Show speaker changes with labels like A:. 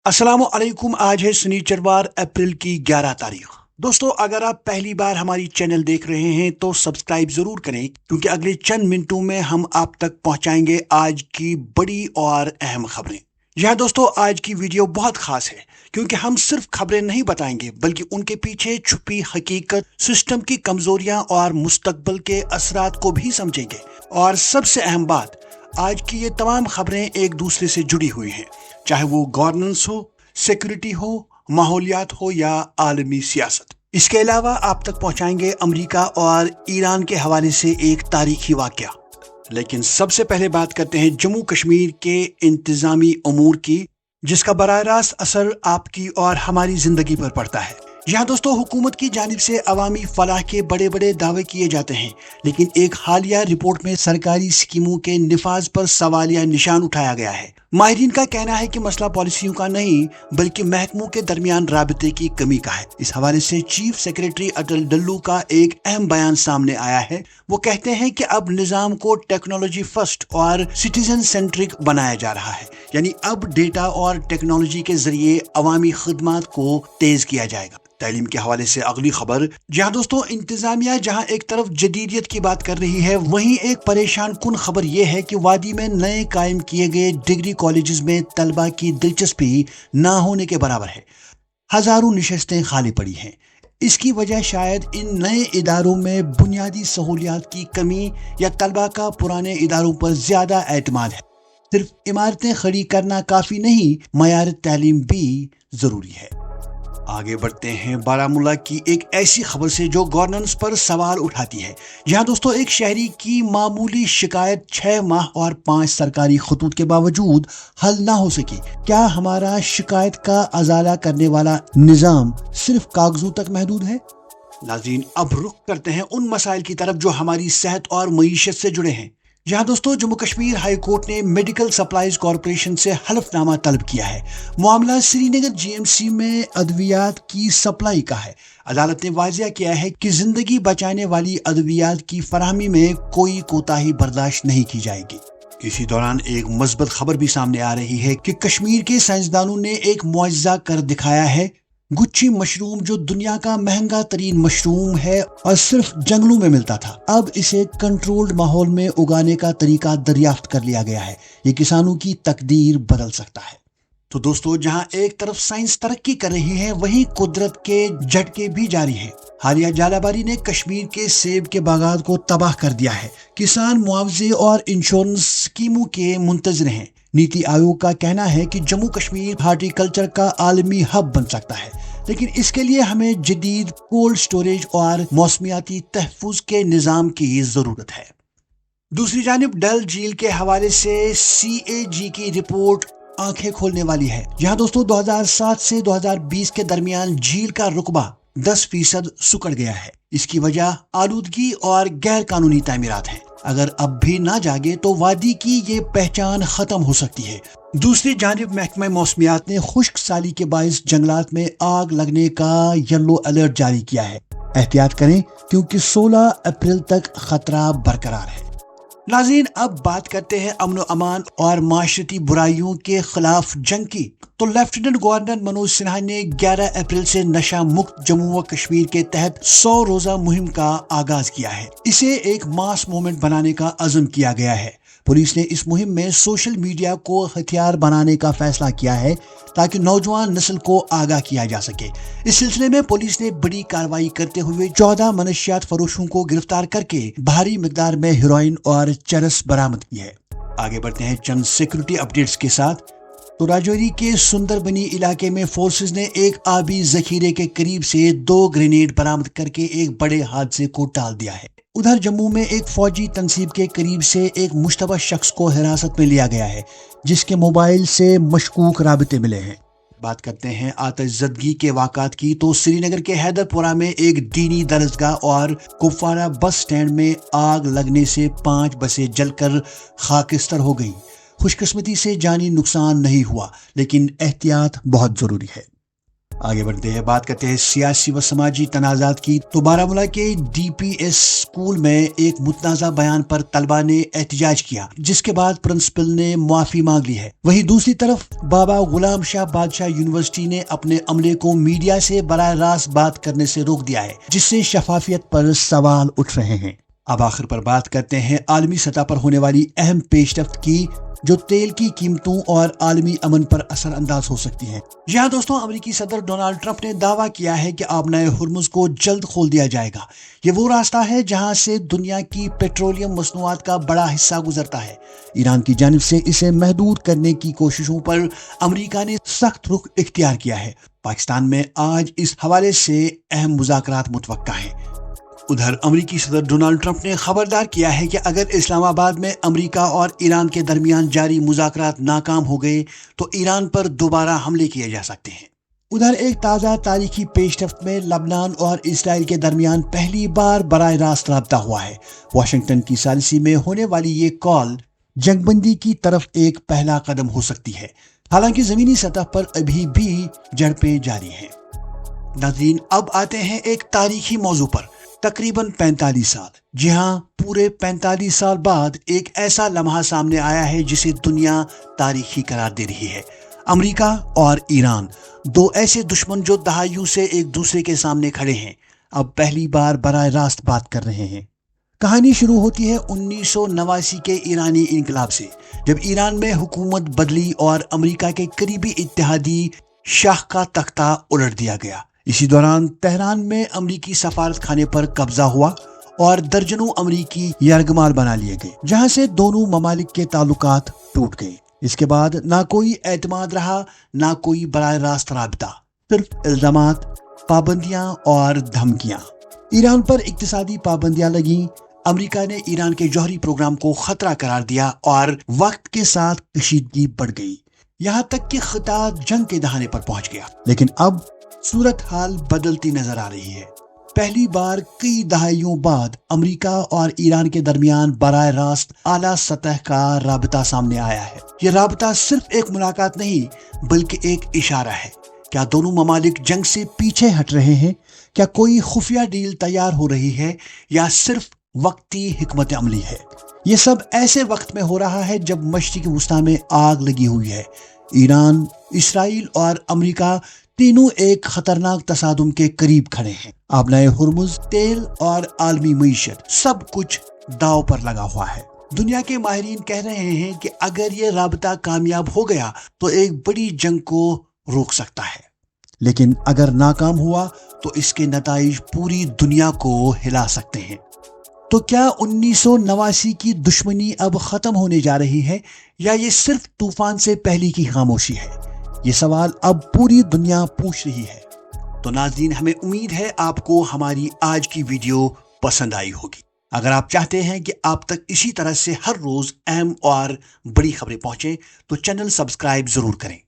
A: अस्सलाम वालेकुम। आज है शनिचरवार अप्रैल की 11 तारीख। दोस्तों, अगर आप पहली बार हमारी चैनल देख रहे हैं तो सब्सक्राइब जरूर करें, क्योंकि अगले चंद मिनटों में हम आप तक पहुंचाएंगे आज की बड़ी और अहम खबरें। यह दोस्तों, आज की वीडियो बहुत खास है, क्योंकि हम सिर्फ खबरें नहीं बताएंगे बल्कि उनके पीछे छुपी हकीकत, सिस्टम की कमजोरियां और मुस्तकबिल के असरात को भी समझेंगे। और सबसे अहम बात, आज की ये तमाम खबरें एक दूसरे से जुड़ी हुई हैं, चाहे वो गवर्नेंस हो, सिक्योरिटी हो, माहौलियात हो या आलमी सियासत। इसके अलावा आप तक पहुंचाएंगे अमेरिका और ईरान के हवाले से एक तारीखी वाकया। लेकिन सबसे पहले बात करते हैं जम्मू कश्मीर के इंतजामी उमूर की, जिसका बराह रास्त असर आपकी और हमारी जिंदगी पर पड़ता है। यहाँ दोस्तों, हुकूमत की जानिब से अवामी फलाह के बड़े बड़े दावे किए जाते हैं, लेकिन एक हालिया रिपोर्ट में सरकारी स्कीमों के निफाज पर सवालिया निशान उठाया गया है। माहिरीन का कहना है कि मसला पॉलिसियों का नहीं बल्कि महकमों के दरमियान राबते की कमी का है। इस हवाले से चीफ सेक्रेटरी अटल डल्लू का एक अहम बयान सामने आया है। वो कहते हैं कि अब निजाम को टेक्नोलॉजी फर्स्ट और सिटीजन सेंट्रिक बनाया जा रहा है, यानी अब डेटा और टेक्नोलॉजी के जरिए अवामी खिदमात को तेज किया जाएगा। तालीम के हवाले से अगली खबर, जहां दोस्तों इंतजामिया जहां एक तरफ जदीदियत की बात कर रही है, वहीं एक परेशान कुन खबर यह है कि वादी में नए कायम किए गए डिग्री कॉलेजेस में तलबा की दिलचस्पी ना होने के बराबर है। हजारों नशस्तें खाली पड़ी हैं। इसकी वजह शायद इन नए इदारों में बुनियादी सहूलियात की कमी या तलबा का पुराने इदारों पर ज्यादा एतमाद है। सिर्फ इमारतें खड़ी करना काफी नहीं, मयार तालीम भी जरूरी है। आगे बढ़ते हैं बारामूला की एक ऐसी खबर से जो गवर्नेंस पर सवाल उठाती है। यहाँ दोस्तों, एक शहरी की मामूली शिकायत 6 माह और 5 सरकारी खतूत के बावजूद हल ना हो सकी। क्या हमारा शिकायत का अजाला करने वाला निजाम सिर्फ कागजों तक महदूद है? नाज़रीन, अब रुख करते हैं उन मसाइल की तरफ जो हमारी सेहत और मईशत से जुड़े हैं। यहाँ दोस्तों, जम्मू कश्मीर हाई कोर्ट ने मेडिकल सप्लाईज कॉरपोरेशन से हलफनामा तलब किया है। मामला श्रीनगर जीएमसी में अद्वियात की सप्लाई का है। अदालत ने वाजिया किया है कि जिंदगी बचाने वाली अद्वियात की फराहमी में कोई कोताही बर्दाश्त नहीं की जाएगी। इसी दौरान एक मस्बत खबर भी सामने आ रही है कि कश्मीर के साइंसदानों ने एक मुआजिजा कर दिखाया है। गुच्ची मशरूम, जो दुनिया का महंगा तरीन मशरूम है और सिर्फ जंगलों में मिलता था, अब इसे कंट्रोल्ड माहौल में उगाने का तरीका दरियाफ्त कर लिया गया है। ये किसानों की तकदीर बदल सकता है। तो दोस्तों, जहां एक तरफ साइंस तरक्की कर रही है, वहीं कुदरत के झटके भी जारी हैं। हालिया जालाबारी ने कश्मीर के सेब के बागात को तबाह कर दिया है। किसान मुआवजे और इंश्योरेंस स्कीमों के मुंतजर हैं। नीति आयोग का कहना है कि जम्मू कश्मीर हार्टिकल्चर का आलमी हब बन सकता है, लेकिन इसके लिए हमें जदीद कोल्ड स्टोरेज और मौसमियाती तहफ़्फ़ुज़ के निज़ाम की जरूरत है। दूसरी जानिब डल झील के हवाले से CAG की रिपोर्ट आंखें खोलने वाली है। यहाँ दोस्तों, 2007 से 2020 के दरमियान झील का रुकबा 10% सुकड़ गया है। इसकी वजह आलूदगी और गैर कानूनी तामीरात हैं। अगर अब भी ना जागे तो वादी की ये पहचान खत्म हो सकती है। दूसरी जानिब महकमा मौसमियात ने खुश्क साली के बाइस जंगलात में आग लगने का येलो अलर्ट जारी किया है। एहतियात करें, क्योंकि 16 अप्रैल तक खतरा बरकरार है। नाज़रीन, अब बात करते हैं अमन अमान और माशरती बुराइयों के खिलाफ जंग की। तो लेफ्टिनेंट गवर्नर मनोज सिन्हा ने 11 अप्रैल से नशा मुक्त जम्मू व कश्मीर के तहत 100 रोजा मुहिम का आगाज किया है। इसे एक मास मूवमेंट बनाने का अज़म किया गया है। पुलिस ने इस मुहिम में सोशल मीडिया को हथियार बनाने का फैसला किया है, ताकि नौजवान नस्ल को आगाह किया जा सके। इस सिलसिले में पुलिस ने बड़ी कार्रवाई करते हुए 14 मनशियात फरोशों को गिरफ्तार करके भारी मिकदार में हेरोइन और चरस बरामद की है। आगे बढ़ते हैं चंद सिक्योरिटी अपडेट्स के साथ। तो राजौरी के सुंदरबनी इलाके में फोर्सेस ने एक आबी जखीरे के करीब से 2 ग्रेनेड बरामद करके एक बड़े हादसे को टाल दिया है। उधर जम्मू में एक फौजी तंसीब के करीब से एक मुश्तबा शख्स को हिरासत में लिया गया है, जिसके मोबाइल से मशकूक राबते मिले हैं। बात करते हैं आतिशज़दगी के वाक़ात की। तो श्रीनगर के हैदरपुरा में एक दीनी दरसगाह और कुपवारा बस स्टैंड में आग लगने से 5 बसें जलकर खाकिस्तर हो गई। खुशकिस्मती से जानी नुकसान नहीं हुआ, लेकिन एहतियात बहुत जरूरी है। आगे बढ़ते हैं, बात करते हैं सियासी व समाजी तनाजात की। तो बारामूला के DPS स्कूल में एक मुतनाज़ा बयान पर तलबा ने एहतजाज किया, जिसके बाद प्रिंसिपल ने माफी मांग ली है। वहीं दूसरी तरफ बाबा गुलाम शाह बादशाह यूनिवर्सिटी ने अपने अमले को मीडिया से बराह रास्त बात करने से रोक दिया है, जिससे शफाफियत पर सवाल उठ रहे हैं। अब आखिर पर बात करते हैं आलमी सतह पर होने वाली अहम पेशरफ्त की, जो तेल की कीमतों और आलमी अमन पर असर अंदाज हो सकती है। यहाँ दोस्तों, अमेरिकी सदर डोनाल्ड ट्रंप ने दावा किया है कि आबनाए हुर्मुज को जल्द खोल दिया जाएगा। ये वो रास्ता है जहाँ से दुनिया की पेट्रोलियम मसनूआत का बड़ा हिस्सा गुजरता है। ईरान की जानिब से इसे महदूद करने की कोशिशों पर अमेरिका ने सख्त रुख इख्तियार किया है। पाकिस्तान में आज इस हवाले से अहम मुज़ाकरात मुतवक्का हैं। उधर अमेरिकी सदर डोनाल्ड ट्रंप ने खबरदार किया है कि अगर इस्लामाबाद में अमेरिका और ईरान के दरमियान जारी मुज़ाकरात नाकाम हो गए तो ईरान पर दोबारा हमले किए जा सकते हैं। उधर एक ताज़ा तारीखी पेशरफ्त में लबनान और इसराइल के दरमियान पहली बार बराह रास्त राब्ता हुआ है। वाशिंगटन की सालिसी में होने वाली ये कॉल जंगबंदी की तरफ एक पहला कदम हो सकती है। हालांकि जमीनी सतह पर अभी भी झड़पें जारी हैं। नाज़रीन, अब आते हैं एक तारीखी मौजू पर। तकरीबन 45 साल, जी हाँ, पूरे 45 साल बाद एक ऐसा लम्हा सामने आया है जिसे दुनिया तारीखी करार दे रही है। अमेरिका और ईरान, दो ऐसे दुश्मन जो दहाइयों से एक दूसरे के सामने खड़े हैं, अब पहली बार बराह रास्त बात कर रहे हैं। कहानी शुरू होती है 1989 के ईरानी इनकलाब से, जब ईरान में हुकूमत बदली और अमेरिका के करीबी इत्तेहादी शाह का तख्ता उलट दिया गया। इसी दौरान तेहरान में अमरीकी सफारत खाने पर कब्जा हुआ और दर्जनों अमरीकी यरगमाल बना लिए गए, जहां से दोनों ममालिक के ताल्लुकात टूट गए। इसके बाद ना कोई एतमाद रहा, ना कोई बराह रास्त राबता, सिर्फ इल्जामात, पाबंदियां और धमकियां। ईरान पर इक्तिसादी पाबंदियां लगी। अमरीका ने ईरान के जौहरी प्रोग्राम को खतरा करार दिया और वक्त के साथ कशीदगी बढ़ गई, यहाँ तक कि खिता जंग के दहाने पर पहुंच गया। लेकिन अब सूरत हाल बदलती नजर आ रही है। पहली बार कई दहाइयों बाद अमेरिका और ईरान के दरमियान बराह रास्त आला सतह का राबता सामने आया है। यह राबता सिर्फ एक मुलाकात नहीं, बल्कि एक इशारा है। क्या दोनों ममालिक जंग से पीछे हट रहे हैं? क्या कोई खुफिया डील तैयार हो रही है, या सिर्फ वक्ती हिकमत अमली है? ये सब ऐसे वक्त में हो रहा है जब मशरिक़ वुस्ता में आग लगी हुई है। ईरान, इसराइल और अमेरिका तीनों एक खतरनाक तसादुम के करीब खड़े हैं। आबनाए हुर्मुज, तेल और आलमी मईशत, सब कुछ दांव पर लगा हुआ है। दुनिया के माहिरीन कह रहे हैं कि अगर ये राबता कामयाब हो गया तो एक बड़ी जंग को रोक सकता है, लेकिन अगर नाकाम हुआ तो इसके नताइज पूरी दुनिया को हिला सकते हैं। तो क्या 1989 की दुश्मनी अब खत्म होने जा रही है, या ये सिर्फ तूफान से पहले की खामोशी है? ये सवाल अब पूरी दुनिया पूछ रही है। तो नाज़रीन, हमें उम्मीद है आपको हमारी आज की वीडियो पसंद आई होगी। अगर आप चाहते हैं कि आप तक इसी तरह से हर रोज अहम और बड़ी खबरें पहुंचे, तो चैनल सब्सक्राइब जरूर करें।